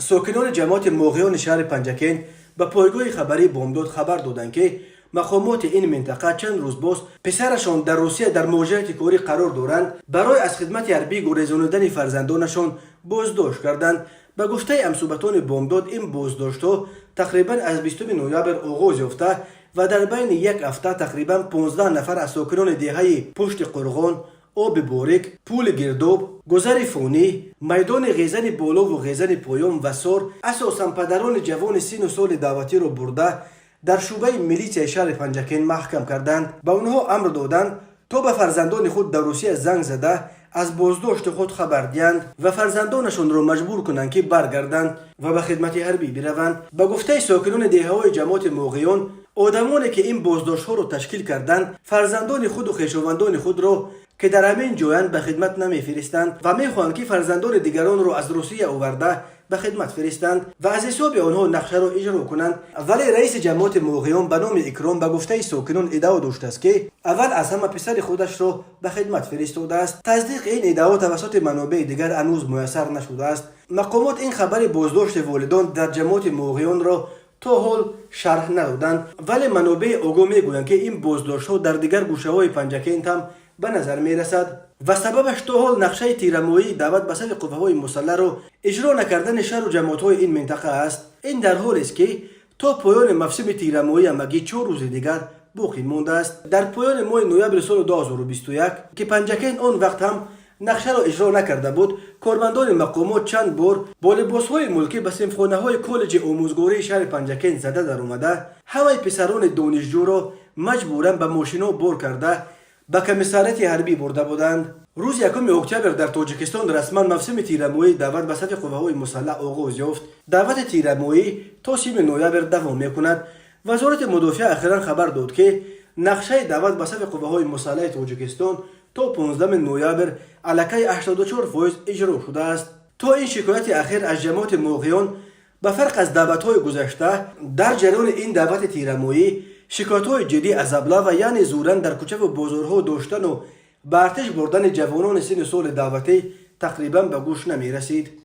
ساکنان جماعت موقعان شهر پنجکین به پایگاه خبری بامداد خبر دادند که مقامات این منطقه چند روز باز پسرشان در روسیه در مواجهت کاری قرار دارند. برای از خدمت حربی گریزانیدن فرزندانشان بازداشت کردند. به گفته همصحبتان بامداد این بازداشت‌ها تقریبا از 20 نوامبر آغاز یافته و در بین یک هفته تقریبا 15 نفر از ساکنان دهه پشت قرغان، آب باریک، پول گرداب، گذر فونی، میدان غیزن بالا و غیزن پایان و سار اساساً پدران جوان سین و سال دعوتی را برده در شعبه میلیشیا شهر پنجکین محکم کردند. به آنها امر دادند تا به فرزندان خود در روسیه زنگ زده از بازداشت خود خبر دهند و فرزندانشان را مجبور کنند که برگردند و به خدمت حربی بروند. به گفته ساکنان دهه‌های جماعت موقعان، آدمانی که این بازداشت‌ها را تشکیل کردند فرزندان خود و خویشاوندان خود را که در همین جایند به خدمت نمی‌فرستند و می‌خواهند که فرزندان دیگران را از روسیه آورده به خدمت فرستند و از حساب آنها نقشه را اجرا کنند. ولی رئیس جماعت موقعان به نام اکرام به گفته ساکنان ادعا داشته است که اول از همه پسر خودش را به خدمت فرستاده است. تصدیق این ادعا توسط منابع دیگر هنوز میسر نشده است. مقامات این خبر بازداشت والدان در جماعت موقعان را تا حال شرح ندادند، ولی منابع آگاه میگویند که این بازداشت‌ها در دیگر گوشه‌های پنجکین هم به نظر میرسد و سببش تا حال نقشه تیرمایی دعوت به صف قوه‌های مسلح را اجرا نکردن شهر و جماعت‌های این منطقه است. این در حالی است که تا پایان موسم تیرمایی همگی 4 روز دیگر باقی مانده است. در پایان ماه نوامبر سال 2021 که پنجکین آن وقت هم نقشه را اجرا نکرده بود، کارمندان مقامات چند بار با لباس‌های ملکی به صنفخانه‌های کالج آموزگاری شهر پنجکین زده در آمده همه پسران دانشجو را مجبوراً به ماشین‌ها بار کرده به کمیساریات حربی برده بودند. روز 1 اکتبر در تاجیکستان رسما موسم تیرمایی دعوت به صف قوه‌های مسلح آغاز یافت. دعوت تیرمایی تا 30 نوامبر دوام می‌کند. وزارت مدافع اخیراً خبر داد که نقشه دعوت به صف قوه‌های مسلح تاجیکستان تا 15 نوامبر علاقه 84% اجرا شده است. تا این شکایت اخیر از جماعت موقعان به فرق از دعوت‌های گذشته در جریان این دعوت تیرمایی شکایت‌های جدی از ابله و یعنی زورن در کوچه و بازارها داشتن و به ارتش بردن جوانان سن سال دعوتی تقریبا به گوش نمی رسید.